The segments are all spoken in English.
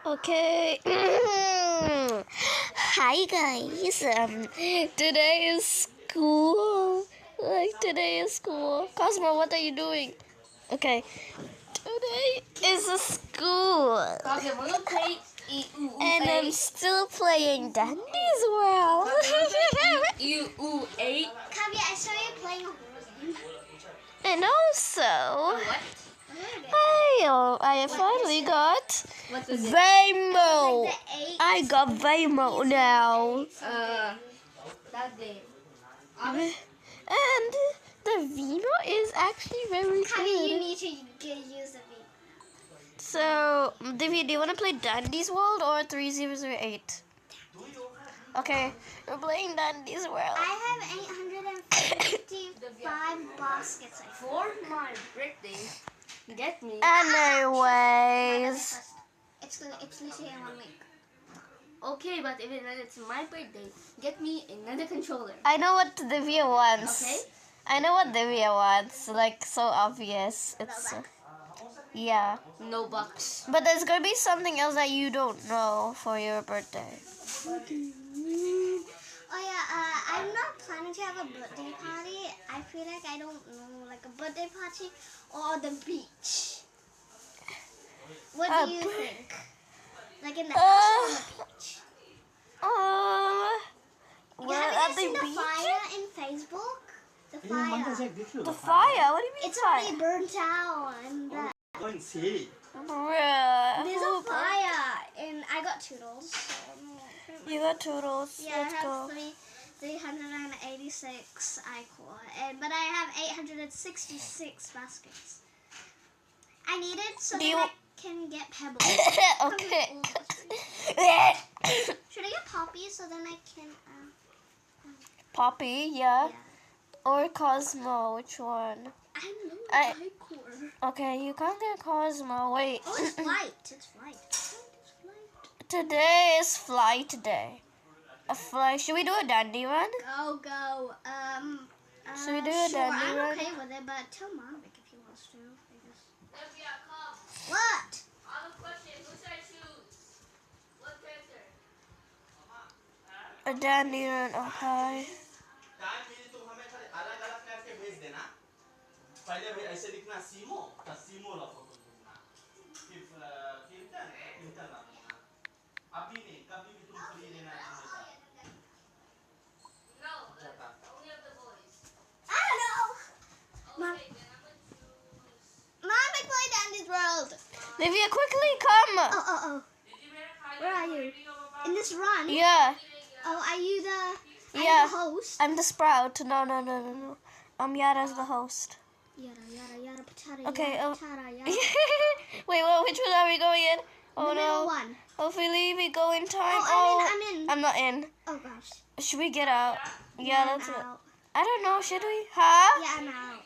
Okay. Hi guys. Today is school. Today is school. Cosmo, what are you doing? Okay. Today is a school. And I'm still playing Dandy's World. Kavya, I saw you playing a horror game. And also, I finally got Vaymo. I got Vaymo now. And the Vimo is actually very Kavya, you good. need to use the V. So, Divya, do you want to play Dandy's World or 3008? Okay, we're playing Dandy's World. I have 855 baskets. For my birthday, get me. Anyways, It's literally in 1 week. Okay, but even when it's my birthday, get me another controller. I know what Divya wants. Okay? I know what Divya wants. Like, so obvious. It's yeah. No bucks. But there's gonna be something else that you don't know for your birthday. Oh yeah, I'm not planning to have a birthday party. I feel like I don't know, like a birthday party or the beach. What do you think? Like in the house or on the beach? Well, Have at you the seen the beach? fire in Facebook? The fire. The fire? What do you mean It's fire? already burnt out and that. Bruh. There's a fire and I got toodles. So You got Toodles. yeah, Let's I have go. 386 iCore, but I have 866 baskets. I need it so Do that you- I can get pebbles. Okay. Should I get Poppy so then I can? Poppy, yeah. Yeah. Or Cosmo, which one? I know I- iCore. Okay, you can't get Cosmo. Wait. Oh, it's flight. It's flight. It's flight. Today is flight day. A flight. Should we do a dandy run? Go. Should we do a sure, dandy I'm run? okay with it, but tell Mom if he wants to. I guess. What? I have a question. Who should I choose? What character? A dandy run. Okay. No, only of the boys. I don't know. Mom, Okay, then I'm gonna choose. Mom, I played Andy's World. Livia, quickly come. Oh. Where are you? In this run? Yeah. Oh, are you the Yeah. host? I'm the sprout. No. Yada's the host. Yada, patata, Okay, yada, oh. patata, yada. Wait, which one are we going in? Oh The middle no. one. Hopefully we go in time. Oh, I'm in. I'm not in. Oh, gosh. Should we get out? Yeah, I'm that's it. out. I don't know. Should we? Huh? Yeah, I'm out.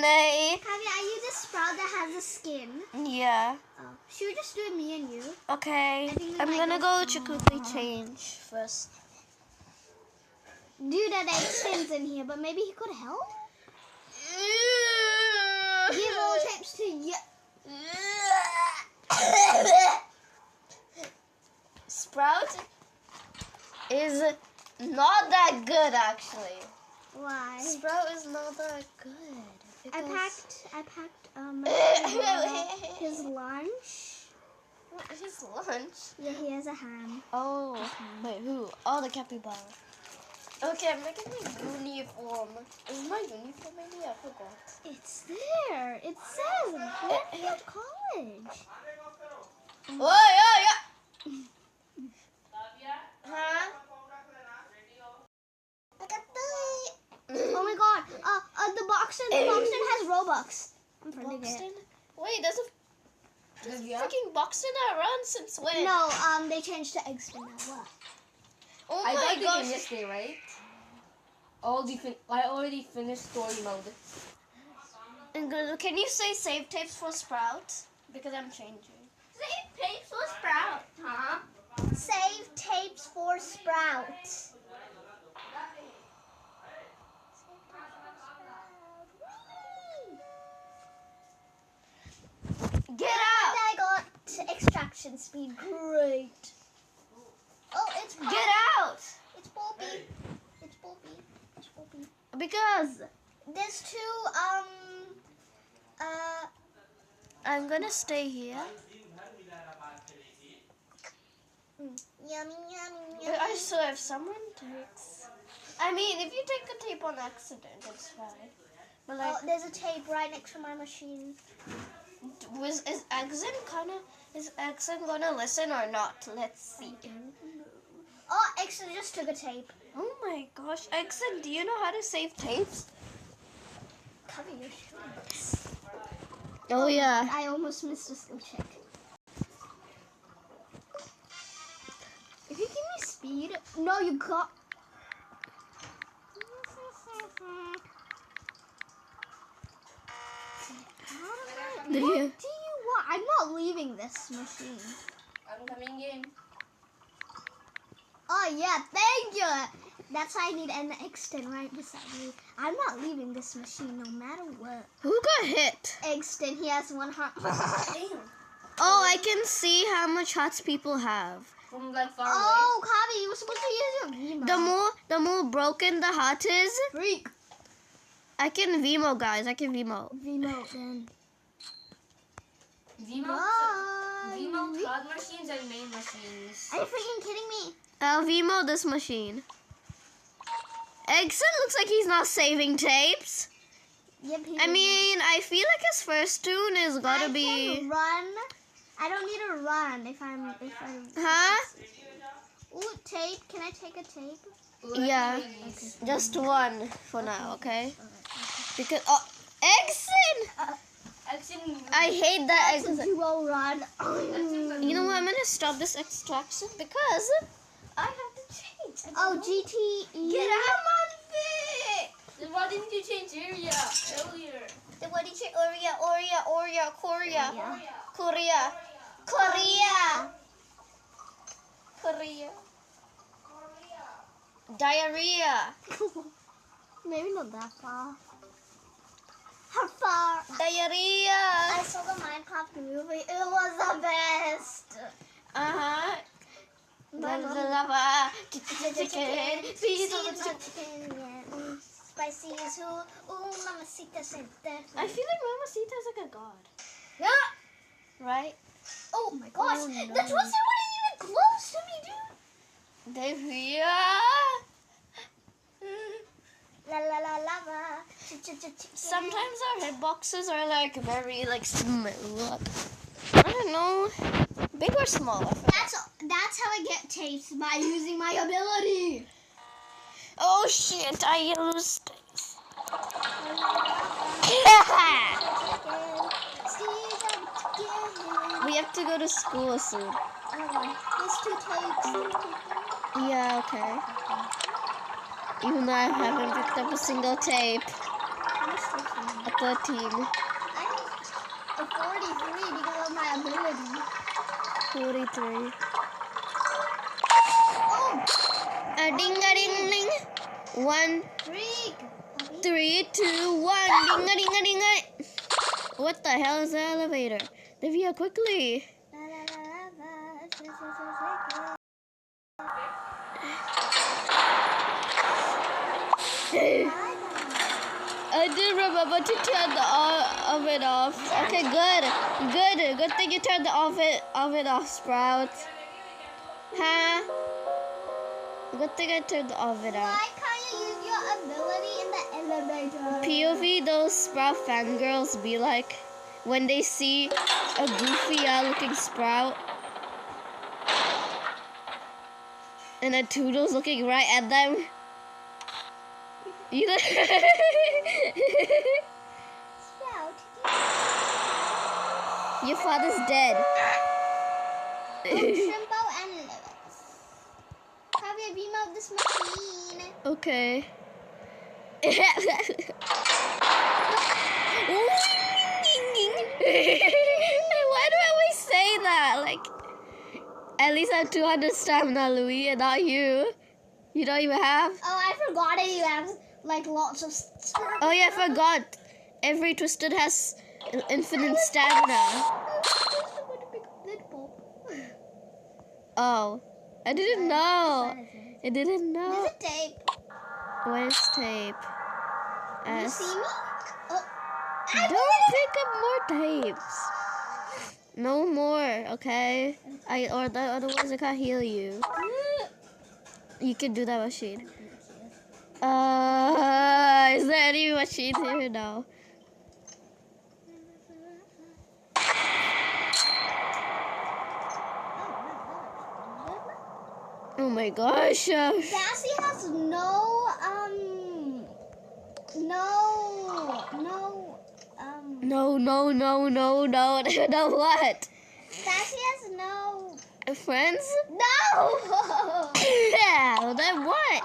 Nay. Kavya, are you the sprout that has the skin? Yeah. Oh. Should we just do it me and you? Okay. I think we I'm might gonna go go to quickly change first. Dude, that Xfin's in here, but maybe he could help? Give all tips to you. Sprout is not that good, actually. Why? Sprout is not that good. I because- packed his lunch. His lunch. Yeah, he has a ham. Oh, wait, who? Oh, the capybara. Okay, I'm making my uniform. Is my uniform maybe? I forgot. It's there. It says Bloomfield College. Oh, yeah. Huh? Oh my god. The Boxton has Robux. I'm trying to get Boxton? it. Wait, there's freaking Boxton that runs since when? No, they changed to Xfin now. What? Oh I my got the game gosh. yesterday, right? I already finished story mode. And can you say save tapes for Sprout? Because I'm changing. Save tapes for Sprout. Huh? Save tapes for Sprout. Get out! I got extraction action speed. Great. Oh, it's Poppy. Get out! It's Poppy. It's Poppy. It's Poppy. Because There's two, I'm gonna stay here. yummy, yummy, But yummy. I so if someone takes, I mean, if you take the tape on accident, it's fine. But like, Oh, there's a tape right next to my machine. is Exon gonna listen or not? Let's see. Oh, actually just took a tape. Oh my gosh, Exon, do you know how to save tapes? Cover your shoes. Oh yeah. I almost missed a skill check. If you give me speed, no, you got. Did What you? do you want? I'm not leaving this machine. I'm coming in. Oh yeah, thank you. That's why I need an extend right beside me. I'm not leaving this machine no matter what. Who got hit? Extend, he has 100. Damn. Oh, I can see how much hearts people have. From like far away. Oh, Kavi, you were supposed to use your Vimo. The more broken the heart is, Freak. I can Vimo, guys. I can Vimo. Vimo then. Vimo Bye. cloud machines and main machines. Are you freaking kidding me? I'll Vimo this machine. Exon looks like he's not saving tapes. Yep, he I did. mean, I feel like his first tune is gotta I be. can run. I don't need to run if I'm. Huh? Ooh, tape. Can I take a tape? Yeah. Just one for now, okay? Because Exon! I hate that That's a Exon. duo run. You know what? I'm gonna stop this extraction because I have to change. Oh, GTE. Get out my feet! Then why didn't you change area earlier? Then what did you say? Korea. Diarrhea. Maybe not that far. How far? Diarrhea. I saw the Minecraft movie. It was the best. Uh-huh. My mom- Lava. Chicken. Piece of the Chicken. Yeah. Spicy as who? Ooh, mamacita said that. I feel like Mamacita is like a god. Yeah. Right? Oh my gosh. Oh, no. That wasn't even close to me, dude. Diarrhea. La la la lava. Sometimes our hitboxes are like very like smooth. I don't know. Big or small? I forgot. That's how I get tapes, by using my ability. Oh shit, I used this. We have to go to school soon. There's 2 tapes. Yeah, okay. Even though I haven't picked up a single tape. A 13. I'm a 43 because of my ability. 43. Oh, A ding a ding ding. 1, freak. 3, 2, 1. Ding a ding a ding a. What the hell is the elevator? Livia, quickly. La la la lava. I did remember to turn the oven off. Okay, good. Good thing you turned the oven off, Sprout. Huh? Good thing I turned the oven off. Why can't you use your ability in the elevator? POV, those Sprout fangirls be like when they see a goofy looking Sprout and a Toodles looking right at them. You know? Sprout. Your father's dead. Shrimpo and Lewis. Have you remote this machine? Okay. Why do I always say that? Like, at least I have 200 stamina, Louis, and not you. You don't even have? Oh, I forgot that you have like lots of. Oh yeah, I forgot. Every Twisted has infinite stamina. Oh, I didn't know. I didn't know. There's a tape. Where's tape? You S. see me? Oh, Don't pick up more tapes. No more, okay? Otherwise I can't heal you. You can do that machine. Is there any machine here? No. Oh my gosh. Sassy has no No, no, what? Sassy has no Friends? no. Yeah, then what?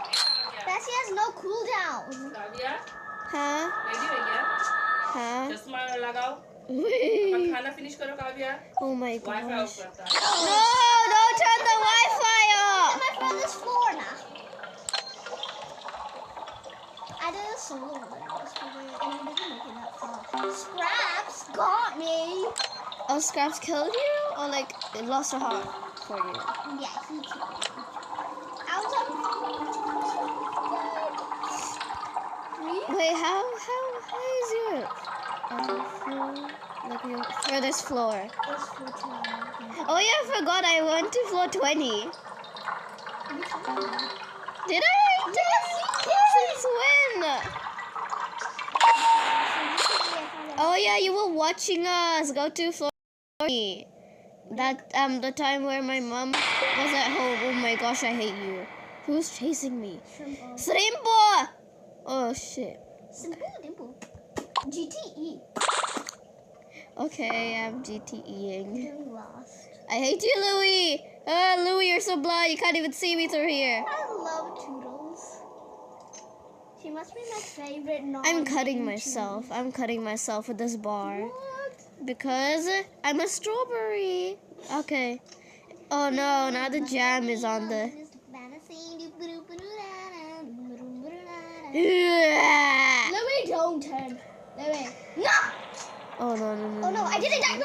Sassy has no cooldown. Kavya Huh? Ready भैया Huh? चश्मा लगाओ अपन Wait. खाना finish करो Kavya Oh my wifi gosh. Of करता है No, don't turn the Wi-Fi off. Am I from this floor now? I did a solo one yesterday and I didn't make it that far. Scraps got me. Oh, Scraps killed you? Or like it lost a heart for you? Yeah, he killed me. I was on Wait, how is your like your furthest floor? It's for Oh yeah, I forgot I went to floor 20. Did I? Since when? Oh yeah, you were watching us go to floor 20. That the time where my mom was at home. Oh my gosh, I hate you. Who's chasing me? Shrimpo! Oh shit. Simple dimple. GTE. Okay, I'm GTEing. You lost. I hate you, Louie. Louie, you're so blind. You can't even see me through here. I love Toodles. She must be my favorite non I'm cutting myself. I'm cutting myself with this bar. What? Because I'm a strawberry. Okay. Oh no, now the jam is on the... Louis, don't turn. Louis. No! Oh no. Oh no, I didn't die.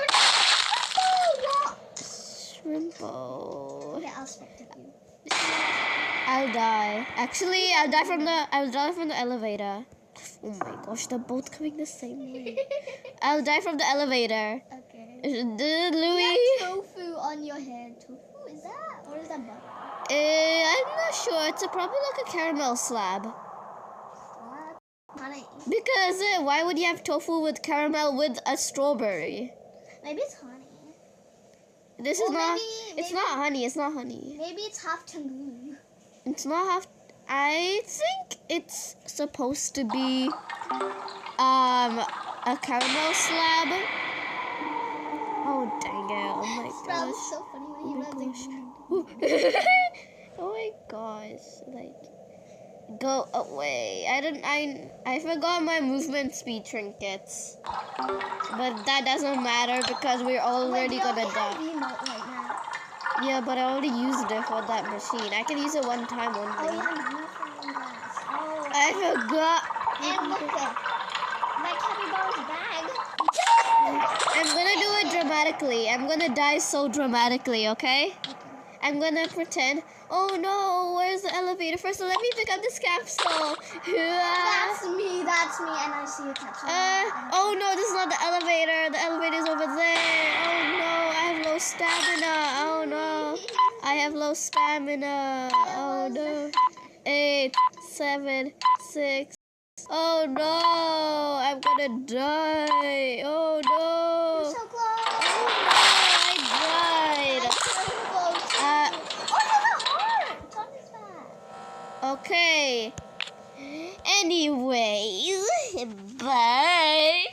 Oh, what? Shrimpo. Okay, I'll spectate you. I'll die. Actually, I'll die from the elevator. Oh my gosh, they're both coming the same way. I'll die from the elevator. Okay. Louis. You have tofu on your head. Tofu, is that? Or is that butter? I'm not sure. It's probably like a caramel slab. What? Honey. Because why would you have tofu with caramel with a strawberry? Maybe it's honey. This is Or not. maybe- It's not honey. It's not honey. Maybe it's half tangoon. It's not half. I think it's supposed to be a caramel slab. Oh dang it! Oh my That was gosh! so funny when he Oh my runs gosh. like. Oh my gosh! Like, go away! I forgot my movement speed trinkets, but that doesn't matter because we're already Wait, gonna we have die. remote right now. Yeah, but I already used it for that machine. I can use it one time Oh, only. yeah, manufacturing glass. Oh. I forgot. And look at my capybara's bag. I'm gonna do it dramatically. I'm gonna die so dramatically, okay? I'm gonna pretend. Oh no, where's the elevator? First, let me pick up this capsule. That's me, and I see a capsule. Oh no, this is not the elevator. The elevator's over there. Oh no, I have low stamina. Oh no, I have low stamina. Oh no. 8, 7, 6. Oh no, I'm gonna die. Oh no. You're so close. Oh no, I died. So close. Oh, there's a heart. It's on his back. Okay. Anyways, bye.